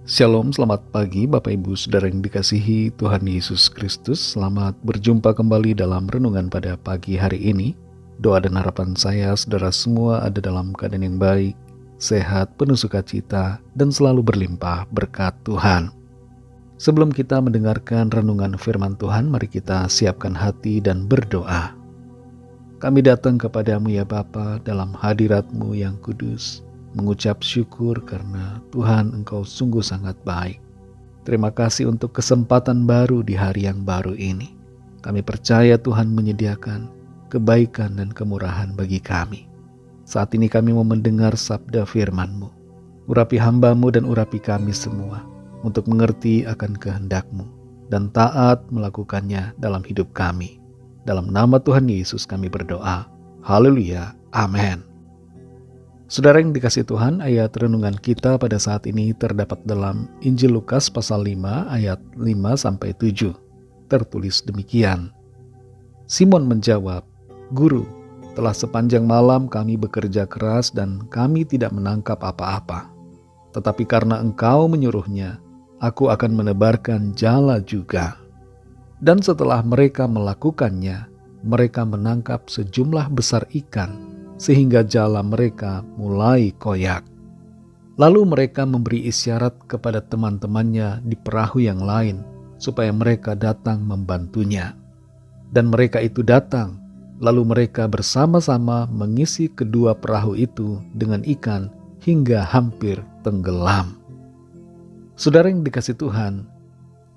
Shalom, selamat pagi Bapak Ibu Saudara yang dikasihi Tuhan Yesus Kristus. Selamat berjumpa kembali dalam renungan pada pagi hari ini. Doa dan harapan saya saudara semua ada dalam keadaan yang baik, sehat, penuh sukacita, dan selalu berlimpah berkat Tuhan. Sebelum kita mendengarkan renungan firman Tuhan, mari kita siapkan hati dan berdoa. Kami datang kepadamu ya Bapa dalam hadirat-Mu yang kudus, mengucap syukur karena Tuhan Engkau sungguh sangat baik. Terima kasih untuk kesempatan baru di hari yang baru ini. Kami percaya Tuhan menyediakan kebaikan dan kemurahan bagi kami. Saat ini kami mau mendengar sabda firman-Mu. Urapi hamba-Mu dan urapi kami semua untuk mengerti akan kehendak-Mu dan taat melakukannya dalam hidup kami. Dalam nama Tuhan Yesus kami berdoa. Haleluya. Amin. Saudara yang dikasihi Tuhan, ayat renungan kita pada saat ini terdapat dalam Injil Lukas pasal 5 ayat 5-7. Tertulis demikian. Simon menjawab, "Guru, telah sepanjang malam kami bekerja keras dan kami tidak menangkap apa-apa. Tetapi karena Engkau menyuruhnya, aku akan menebarkan jala juga." Dan setelah mereka melakukannya, mereka menangkap sejumlah besar ikan, sehingga jala mereka mulai koyak. Lalu mereka memberi isyarat kepada teman-temannya di perahu yang lain, supaya mereka datang membantunya. Dan mereka itu datang, lalu mereka bersama-sama mengisi kedua perahu itu dengan ikan hingga hampir tenggelam. Saudara yang dikasihi Tuhan,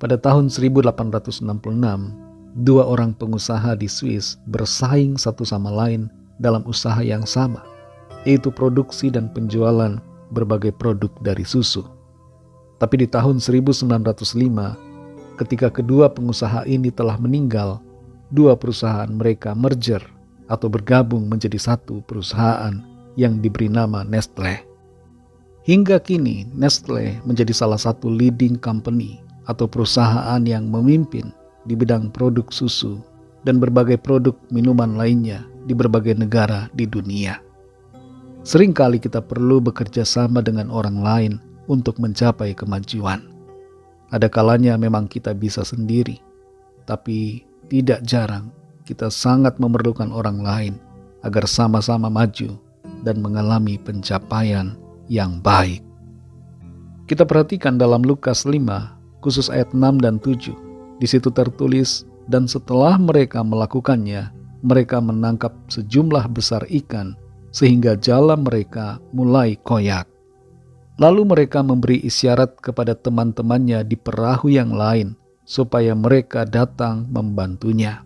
pada tahun 1866, dua orang pengusaha di Swiss bersaing satu sama lain dalam usaha yang sama, yaitu produksi dan penjualan berbagai produk dari susu. Tapi di tahun 1905, ketika kedua pengusaha ini telah meninggal, dua perusahaan mereka merger atau bergabung menjadi satu perusahaan yang diberi nama Nestle. Hingga kini Nestle menjadi salah satu leading company atau perusahaan yang memimpin di bidang produk susu dan berbagai produk minuman lainnya di berbagai negara di dunia. Seringkali kita perlu bekerja sama dengan orang lain untuk mencapai kemajuan. Ada kalanya memang kita bisa sendiri, tapi tidak jarang kita sangat memerlukan orang lain agar sama-sama maju dan mengalami pencapaian yang baik. Kita perhatikan dalam Lukas 5, khusus ayat 6 dan 7. Di situ tertulis, dan setelah mereka melakukannya, mereka menangkap sejumlah besar ikan, sehingga jala mereka mulai koyak. Lalu mereka memberi isyarat kepada teman-temannya di perahu yang lain, supaya mereka datang membantunya.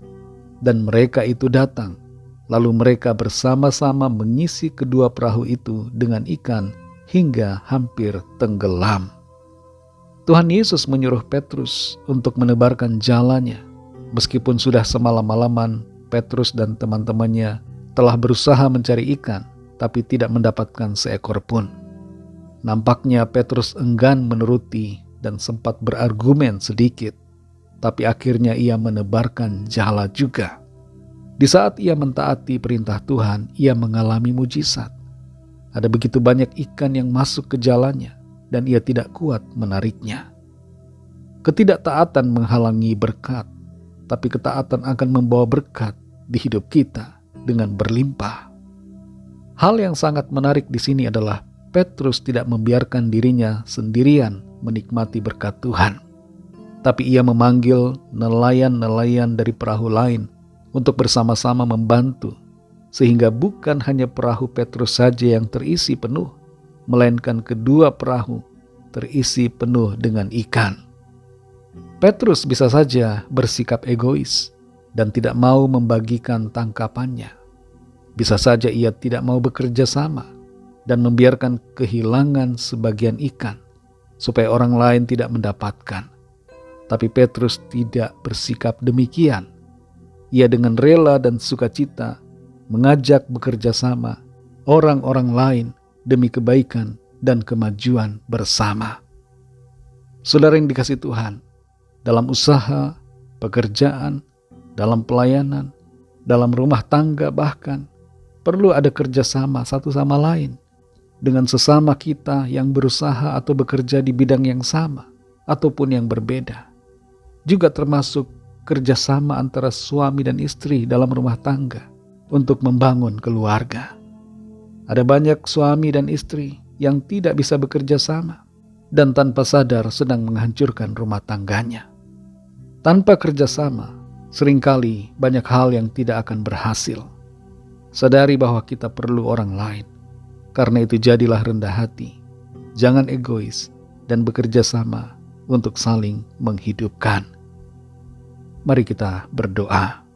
Dan mereka itu datang, lalu mereka bersama-sama mengisi kedua perahu itu dengan ikan, hingga hampir tenggelam. Tuhan Yesus menyuruh Petrus untuk menebarkan jalannya, meskipun sudah semalam-malaman Petrus dan teman-temannya telah berusaha mencari ikan, tapi tidak mendapatkan seekor pun. Nampaknya Petrus enggan menuruti dan sempat berargumen sedikit, tapi akhirnya ia menebarkan jala juga. Di saat ia mentaati perintah Tuhan, ia mengalami mujizat. Ada begitu banyak ikan yang masuk ke jalannya, dan ia tidak kuat menariknya. Ketidaktaatan menghalangi berkat, tapi ketaatan akan membawa berkat di hidup kita dengan berlimpah. Hal yang sangat menarik di sini adalah Petrus tidak membiarkan dirinya sendirian menikmati berkat Tuhan, tapi ia memanggil nelayan-nelayan dari perahu lain untuk bersama-sama membantu, sehingga bukan hanya perahu Petrus saja yang terisi penuh, melainkan kedua perahu terisi penuh dengan ikan. Petrus bisa saja bersikap egois dan tidak mau membagikan tangkapannya. Bisa saja ia tidak mau bekerja sama dan membiarkan kehilangan sebagian ikan supaya orang lain tidak mendapatkan. Tapi Petrus tidak bersikap demikian. Ia dengan rela dan sukacita mengajak bekerja sama orang-orang lain demi kebaikan dan kemajuan bersama. Saudara yang dikasihi Tuhan, dalam usaha, pekerjaan, dalam pelayanan, dalam rumah tangga bahkan, perlu ada kerjasama satu sama lain. dengan sesama kita yang berusaha atau bekerja di bidang yang sama ataupun yang berbeda. Juga termasuk kerjasama antara suami dan istri dalam rumah tangga untuk membangun keluarga. Ada banyak suami dan istri yang tidak bisa bekerja sama dan tanpa sadar sedang menghancurkan rumah tangganya. Tanpa kerjasama, seringkali banyak hal yang tidak akan berhasil. Sadari bahwa kita perlu orang lain. Karena itu jadilah rendah hati, jangan egois, dan bekerja sama untuk saling menghidupkan. Mari kita berdoa.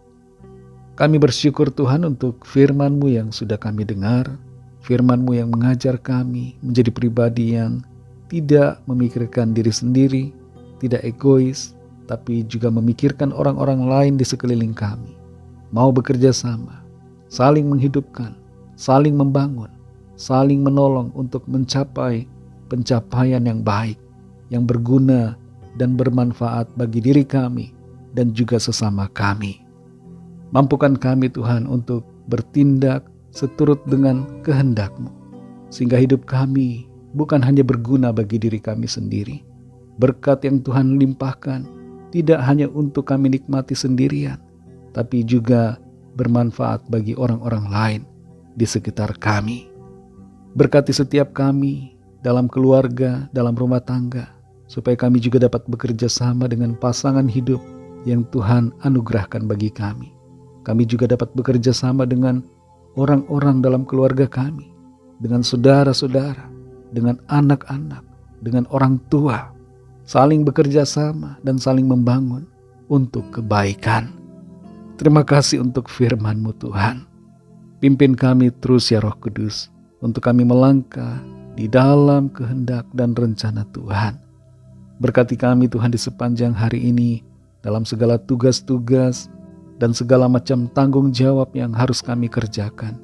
Kami bersyukur Tuhan untuk firman-Mu yang sudah kami dengar, firman-Mu yang mengajar kami menjadi pribadi yang tidak memikirkan diri sendiri, tidak egois, tapi juga memikirkan orang-orang lain di sekeliling kami. Mau bekerja sama, saling menghidupkan, saling membangun, saling menolong untuk mencapai pencapaian yang baik, yang berguna dan bermanfaat bagi diri kami dan juga sesama kami. Mampukan kami Tuhan untuk bertindak seturut dengan kehendak-Mu, sehingga hidup kami bukan hanya berguna bagi diri kami sendiri. Berkat yang Tuhan limpahkan tidak hanya untuk kami nikmati sendirian, tapi juga bermanfaat bagi orang-orang lain di sekitar kami. Berkati setiap kami dalam keluarga, dalam rumah tangga, supaya kami juga dapat bekerja sama dengan pasangan hidup yang Tuhan anugerahkan bagi kami. Kami juga dapat bekerja sama dengan orang-orang dalam keluarga kami, dengan saudara-saudara, dengan anak-anak, dengan orang tua, saling bekerja sama dan saling membangun untuk kebaikan. Terima kasih untuk firman-Mu Tuhan. Pimpin kami terus ya Roh Kudus, untuk kami melangkah di dalam kehendak dan rencana Tuhan. Berkati kami Tuhan di sepanjang hari ini dalam segala tugas-tugas dan segala macam tanggung jawab yang harus kami kerjakan.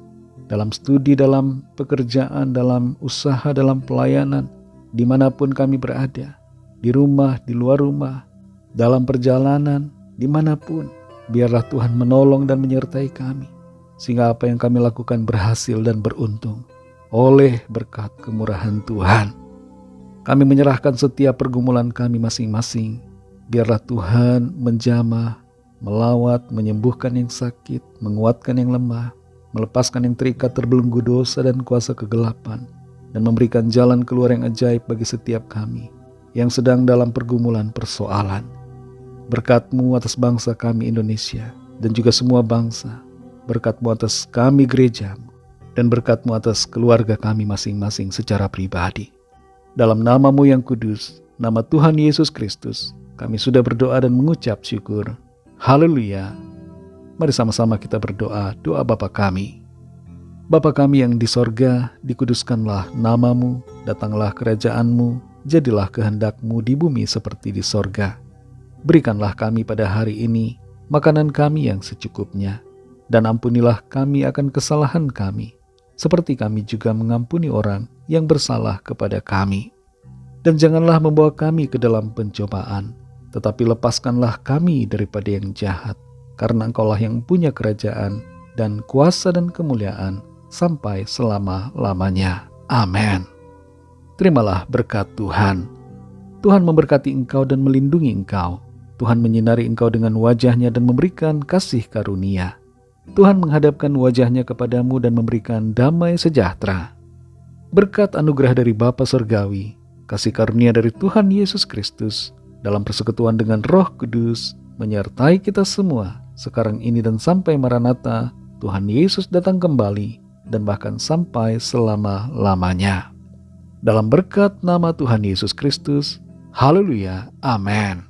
Dalam studi, dalam pekerjaan, dalam usaha, dalam pelayanan, dimanapun kami berada. Di rumah, di luar rumah, dalam perjalanan, dimanapun. Biarlah Tuhan menolong dan menyertai kami, sehingga apa yang kami lakukan berhasil dan beruntung oleh berkat kemurahan Tuhan. Kami menyerahkan setiap pergumulan kami masing-masing. Biarlah Tuhan menjamah, melawat, menyembuhkan yang sakit, menguatkan yang lemah, melepaskan yang terikat terbelenggu dosa dan kuasa kegelapan, dan memberikan jalan keluar yang ajaib bagi setiap kami yang sedang dalam pergumulan persoalan. Berkat-Mu atas bangsa kami Indonesia dan juga semua bangsa. Berkat-Mu atas kami gereja-Mu, dan berkat-Mu atas keluarga kami masing-masing secara pribadi. Dalam nama-Mu yang kudus, nama Tuhan Yesus Kristus, kami sudah berdoa dan mengucap syukur. Haleluya. Mari sama-sama kita berdoa doa Bapa kami. Bapa kami yang di sorga, dikuduskanlah nama-Mu, datanglah kerajaan-Mu, jadilah kehendak-Mu di bumi seperti di sorga. Berikanlah kami pada hari ini makanan kami yang secukupnya, dan ampunilah kami akan kesalahan kami, seperti kami juga mengampuni orang yang bersalah kepada kami. Dan janganlah membawa kami ke dalam pencobaan, tetapi lepaskanlah kami daripada yang jahat, karena Engkaulah yang punya kerajaan dan kuasa dan kemuliaan sampai selama-lamanya. Amin. Terimalah berkat Tuhan. Tuhan memberkati engkau dan melindungi engkau. Tuhan menyinari engkau dengan wajah-Nya dan memberikan kasih karunia. Tuhan menghadapkan wajah-Nya kepadamu dan memberikan damai sejahtera. Berkat anugerah dari Bapa Surgawi, kasih karunia dari Tuhan Yesus Kristus, dalam persekutuan dengan Roh Kudus, menyertai kita semua, sekarang ini dan sampai Maranatha, Tuhan Yesus datang kembali, dan bahkan sampai selama-lamanya. Dalam berkat nama Tuhan Yesus Kristus, haleluya, amin.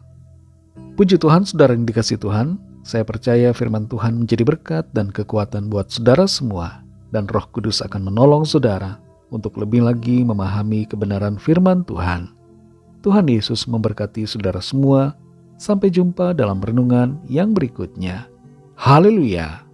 Puji Tuhan, saudara yang dikasihi Tuhan, saya percaya firman Tuhan menjadi berkat dan kekuatan buat saudara semua, dan Roh Kudus akan menolong saudara untuk lebih lagi memahami kebenaran firman Tuhan. Tuhan Yesus memberkati saudara semua. Sampai jumpa dalam renungan yang berikutnya. Haleluya.